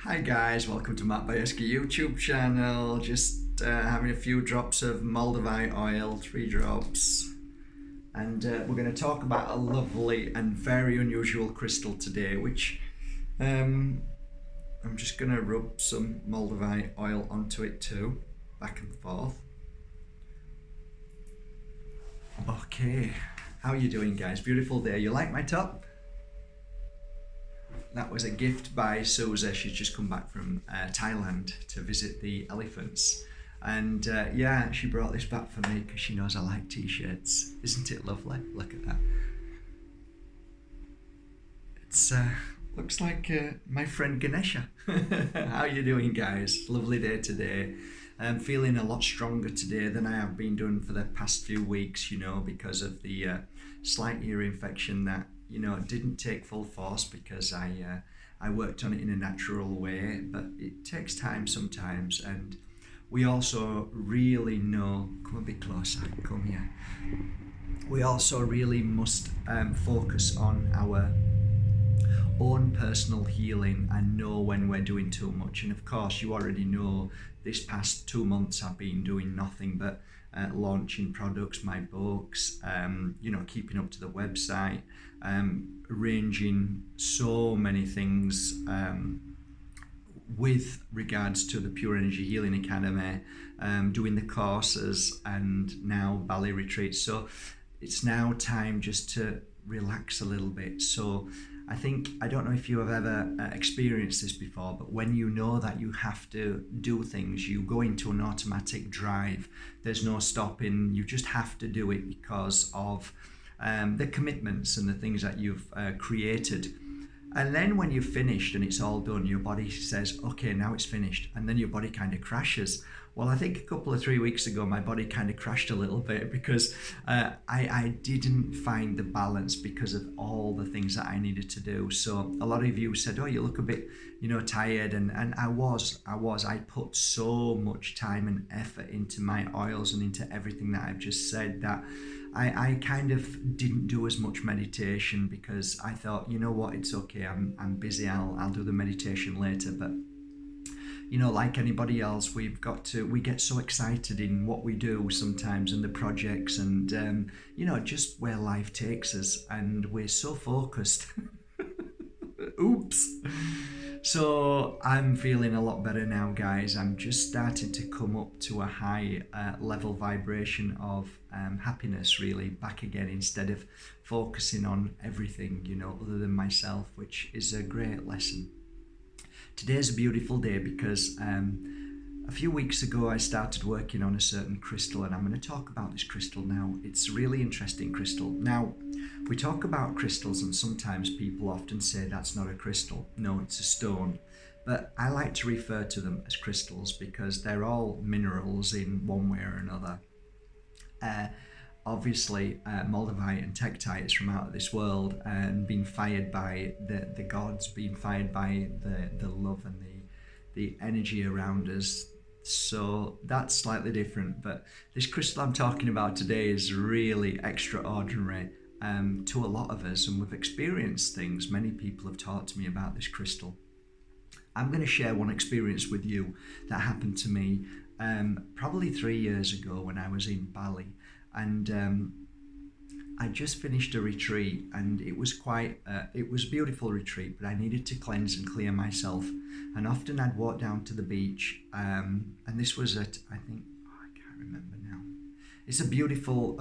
Hi guys, welcome to Matt Bajerski YouTube channel. Just having a few drops of Moldavite oil, 3 drops. And we're going to talk about a lovely and very unusual crystal today, which I'm just going to rub some Moldavite oil onto it too, back and forth. Okay, how are you doing guys? Beautiful day. You like my top? That was a gift by Susie. She's just come back from Thailand to visit the elephants. And yeah, she brought this back for me because she knows I like t-shirts. Isn't it lovely? Look at that. It's looks like my friend Ganesha. How you doing guys? Lovely day today. I'm feeling a lot stronger today than I have been doing for the past few weeks, because of the slight ear infection that didn't take full force because I worked on it in a natural way, but it takes time sometimes. And we also really know, come a bit closer, come here. We also really must focus on our own personal healing and know when we're doing too much. And of course, you already know this past 2 months I've been doing nothing but launching products, my books, keeping up to the website, arranging so many things with regards to the Pure Energy Healing Academy, doing the courses, and now Bali retreats. So it's now time just to relax a little bit. So I don't know if you have ever experienced this before, but when you know that you have to do things, you go into an automatic drive. There's no stopping. You just have to do it because of the commitments and the things that you've created. And then when you've finished and it's all done, your body says, okay, now it's finished. And then your body kind of crashes. Well, I think a couple of 3 weeks ago, my body kind of crashed a little bit because I didn't find the balance because of all the things that I needed to do. So a lot of you said, oh, you look a bit, tired. And I put so much time and effort into my oils and into everything that I've just said that I kind of didn't do as much meditation because I thought, you know what, it's okay, I'm busy, I'll do the meditation later. But like anybody else, we get so excited in what we do sometimes and the projects and just where life takes us, and we're so focused. Oops. So I'm feeling a lot better now, guys. I'm just starting to come up to a high level vibration of happiness, really, back again, instead of focusing on everything, other than myself, which is a great lesson. Today's a beautiful day because a few weeks ago I started working on a certain crystal, and I'm going to talk about this crystal now. It's a really interesting crystal. Now, we talk about crystals and sometimes people often say that's not a crystal. No, it's a stone. But I like to refer to them as crystals because they're all minerals in one way or another. Obviously, Moldavite and Tektite is from out of this world and being fired by the gods, being fired by the love and the energy around us. So that's slightly different. But this crystal I'm talking about today is really extraordinary to a lot of us, and we've experienced things. Many people have talked to me about this crystal. I'm going to share one experience with you that happened to me probably 3 years ago when I was in Bali. And I just finished a retreat, and it was a beautiful retreat, but I needed to cleanse and clear myself. And often I'd walk down to the beach, and this was at, I think, I can't remember now. It's a beautiful,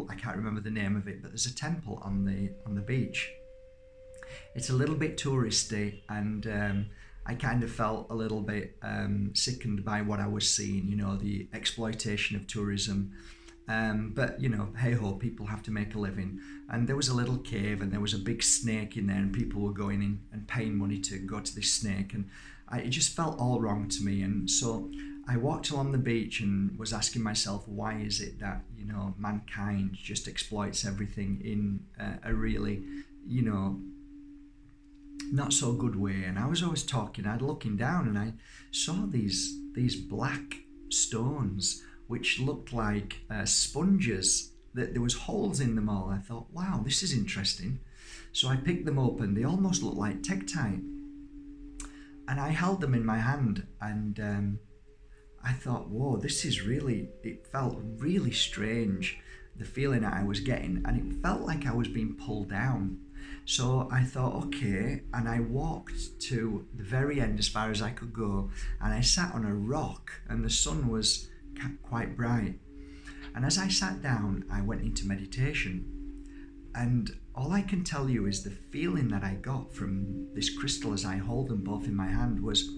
I can't remember the name of it, but there's a temple on the beach. It's a little bit touristy, and I kind of felt a little bit sickened by what I was seeing, the exploitation of tourism. But hey ho, people have to make a living. And there was a little cave, and there was a big snake in there, and people were going in and paying money to go to this snake, and it just felt all wrong to me. And so I walked along the beach and was asking myself, why is it that mankind just exploits everything in a really not so good way? And I was always looking down, and I saw these black stones which looked like sponges. That there was holes in them all. I thought, wow, this is interesting. So I picked them up, and they almost looked like tektite. And And I held them in my hand, and I thought, whoa, it felt really strange, the feeling that I was getting, and it felt like I was being pulled down. So I thought, okay, and I walked to the very end as far as I could go, and I sat on a rock, and the sun was quite bright. And as I sat down, I went into meditation. And all I can tell you is the feeling that I got from this crystal as I hold them both in my hand was,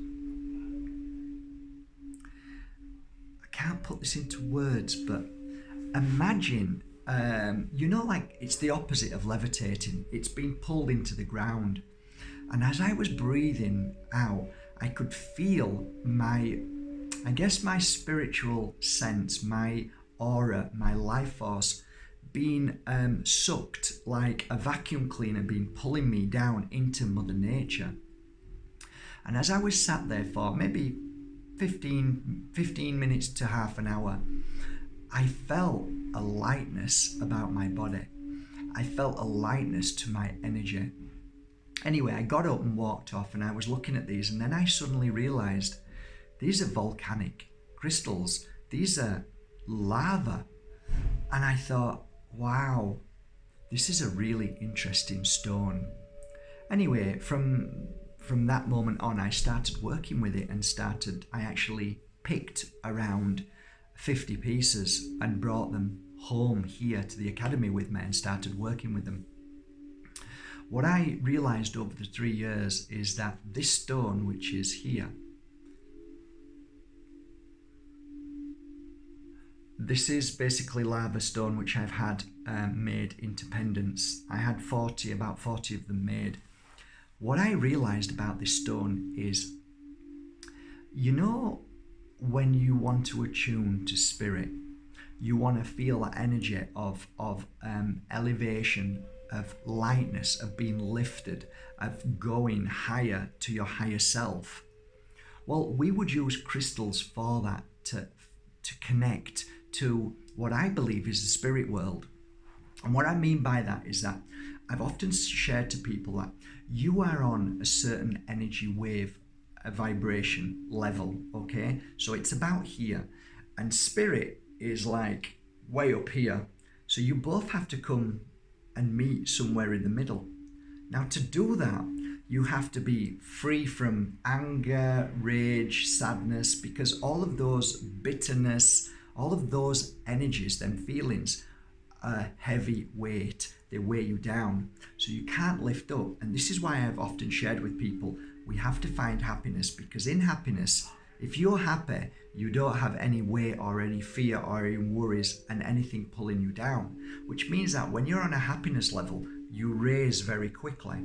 I can't put this into words, but imagine, like it's the opposite of levitating. It's being pulled into the ground. And as I was breathing out, I could feel my spiritual sense, my aura, my life force being sucked like a vacuum cleaner, being pulling me down into Mother Nature. And as I was sat there for maybe 15 minutes to half an hour, I felt a lightness about my body. I felt a lightness to my energy. Anyway, I got up and walked off, and I was looking at these, and then I suddenly realized these are volcanic crystals. These are lava. And I thought, wow, this is a really interesting stone. Anyway, from that moment on, I started working with it, and I actually picked around 50 pieces and brought them home here to the academy with me and started working with them. What I realized over the 3 years is that this stone, which is here, this is basically lava stone, which I've had made into pendants. I had about 40 of them made. What I realized about this stone is, when you want to attune to spirit, you want to feel that energy of elevation, of lightness, of being lifted, of going higher to your higher self. Well, we would use crystals for that, to connect to what I believe is the spirit world. And what I mean by that is that I've often shared to people that you are on a certain energy wave, a vibration level, okay? So it's about here, and spirit is like way up here. So you both have to come and meet somewhere in the middle. Now, to do that, you have to be free from anger, rage, sadness, because all of those bitterness, all of those energies, them feelings, are heavy weight. They weigh you down. So you can't lift up. And this is why I've often shared with people, we have to find happiness, because in happiness, if you're happy, you don't have any weight or any fear or any worries and anything pulling you down, which means that when you're on a happiness level, you raise very quickly.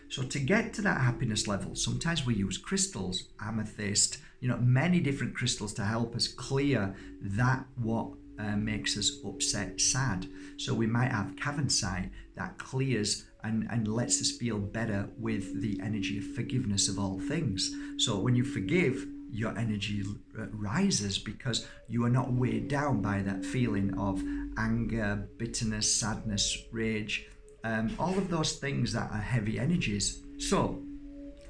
So to get to that happiness level, sometimes we use crystals, amethyst, many different crystals to help us clear that what makes us upset, sad. So we might have cavensite that clears and lets us feel better with the energy of forgiveness of all things. So when you forgive, your energy rises because you are not weighed down by that feeling of anger, bitterness, sadness, rage, all of those things that are heavy energies. So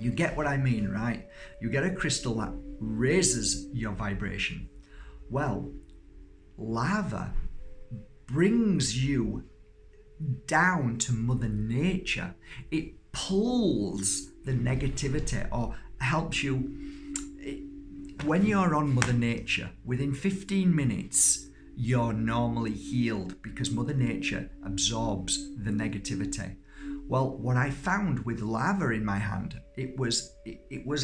you get what I mean, right? You get a crystal that raises your vibration. Well, lava brings you down to Mother Nature. It pulls the negativity, or helps you. When you're on Mother Nature, within 15 minutes, you're normally healed, because Mother Nature absorbs the negativity. Well, what I found with lava in my hand, it was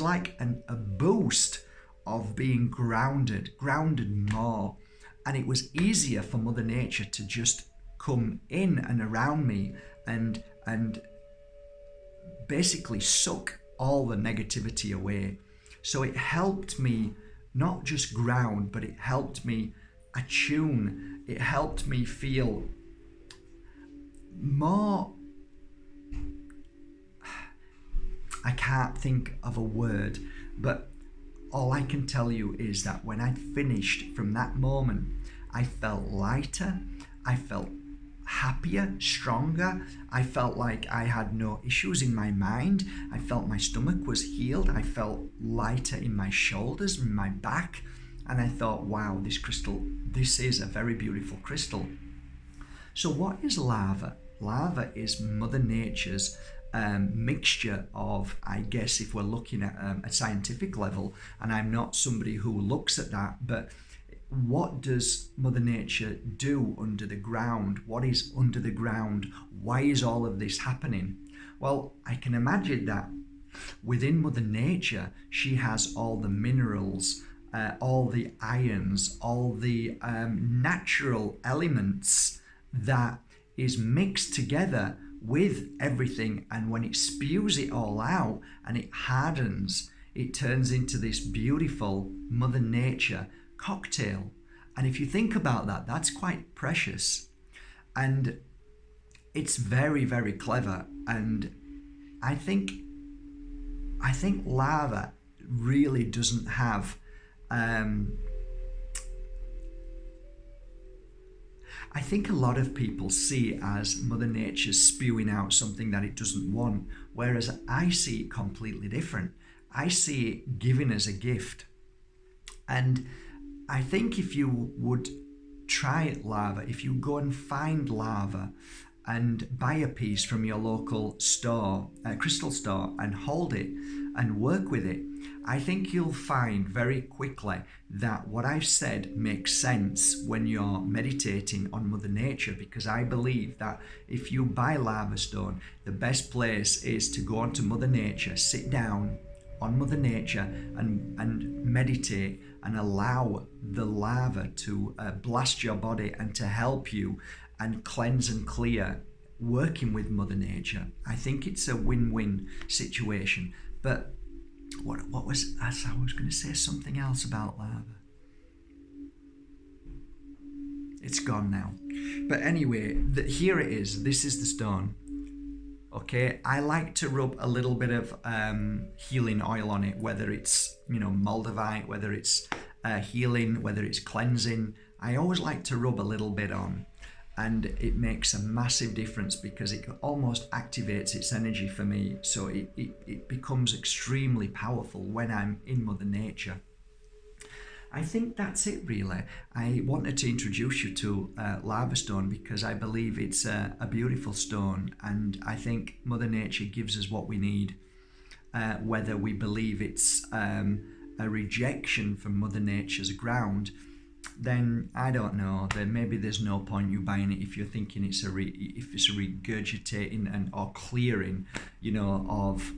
like a boost of being grounded more. And it was easier for Mother Nature to just come in and around me and basically suck all the negativity away. So it helped me not just ground, but it helped me attune. It helped me feel more, I can't think of a word, but all I can tell you is that when I finished from that moment, I felt lighter, I felt happier, stronger. I felt like I had no issues in my mind. I felt my stomach was healed. I felt lighter in my shoulders, in my back. And I thought, wow, this crystal, this is a very beautiful crystal. So what is lava? Lava is Mother Nature's mixture of, I guess, if we're looking at a scientific level, and I'm not somebody who looks at that, but what does Mother Nature do under the ground? What is under the ground? Why is all of this happening? Well, I can imagine that within Mother Nature, she has all the minerals, all the irons, all the natural elements that is mixed together with everything, and when it spews it all out and it hardens, it turns into this beautiful Mother Nature cocktail. And if you think about that, that's quite precious, and it's very, very clever. And I think lava really doesn't have I think a lot of people see it as Mother Nature spewing out something that it doesn't want, whereas I see it completely different. I see it giving us a gift. And I think if you would try lava, if you go and find lava and buy a piece from your local store, crystal store, and hold it and work with it, I think you'll find very quickly that what I've said makes sense when you're meditating on Mother Nature, because I believe that if you buy lava stone, the best place is to go onto Mother Nature, sit down on Mother Nature and meditate and allow the lava to blast your body and to help you and cleanse and clear, working with Mother Nature. I think it's a win-win situation. But what was, as I was going to say something else about lava. It's gone now. But anyway, here it is. This is the stone. Okay, I like to rub a little bit of healing oil on it, whether it's, Moldavite, whether it's healing, whether it's cleansing. I always like to rub a little bit on, and it makes a massive difference because it almost activates its energy for me. So it becomes extremely powerful when I'm in Mother Nature. I think that's it, really. I wanted to introduce you to lava stone because I believe it's a beautiful stone, and I think Mother Nature gives us what we need. Whether we believe it's a rejection from Mother Nature's ground, then I don't know. Then maybe there's no point you buying it if you're thinking it's a regurgitating and or clearing, of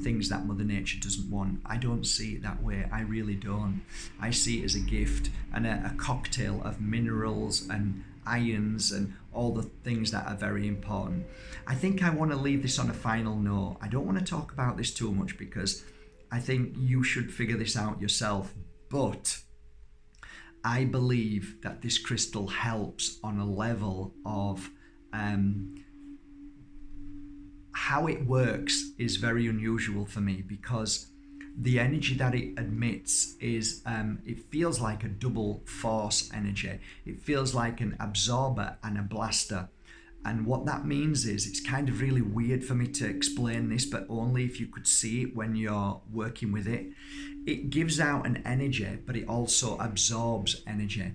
things that Mother Nature doesn't want. I don't see it that way. I really don't. I see it as a gift and a cocktail of minerals and irons and all the things that are very important. I think I want to leave this on a final note. I don't want to talk about this too much because I think you should figure this out yourself. But I believe that this crystal helps on a level of how it works is very unusual for me, because the energy that it emits is, it feels like a double force energy. It feels like an absorber and a blaster. And what that means is, it's kind of really weird for me to explain this, but only if you could see it when you're working with it. It gives out an energy, but it also absorbs energy.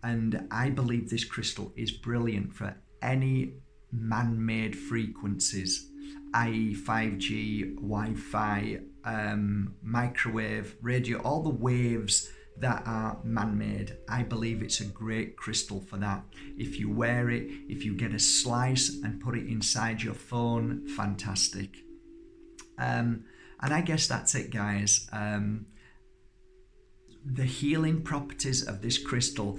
And I believe this crystal is brilliant for any man-made frequencies, i.e. 5G, Wi-Fi, microwave, radio, all the waves that are man-made. I believe it's a great crystal for that. If you wear it, if you get a slice and put it inside your phone, fantastic. And I guess that's it, guys. The healing properties of this crystal,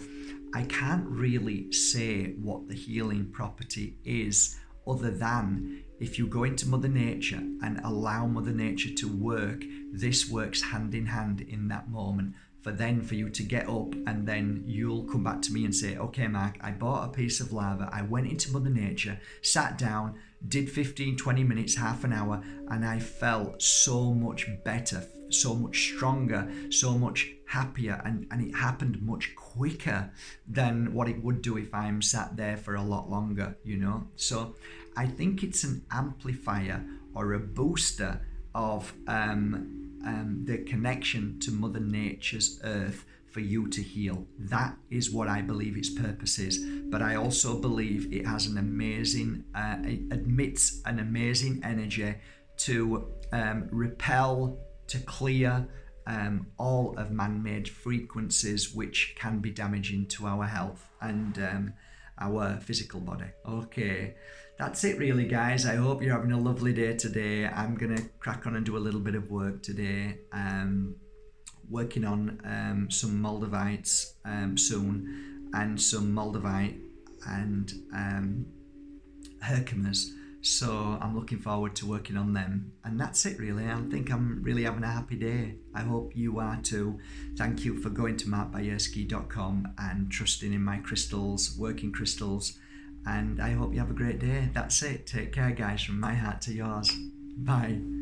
I can't really say what the healing property is, other than if you go into Mother Nature and allow Mother Nature to work, this works hand in hand in that moment. For you to get up, and then you'll come back to me and say, okay, Mark, I bought a piece of lava, I went into Mother Nature, sat down, did 15, 20 minutes, half an hour, and I felt so much better so much stronger, so much happier, and it happened much quicker than what it would do if I'm sat there for a lot longer, you know. So I think it's an amplifier or a booster of the connection to Mother Nature's earth for you to heal. That is what I believe its purpose is. But I also believe it has an amazing, it emits an amazing energy to repel, to clear all of man-made frequencies which can be damaging to our health and our physical body. Okay, that's it really, guys. I hope you're having a lovely day today. I'm gonna crack on and do a little bit of work today, working on some Moldavites soon, and some Moldavite and herkimer. So I'm looking forward to working on them. And that's it really. I think I'm really having a happy day. I hope you are too. Thank you for going to markbajerski.com and trusting in my crystals, working crystals. And I hope you have a great day. That's it. Take care, guys, from my heart to yours. Bye.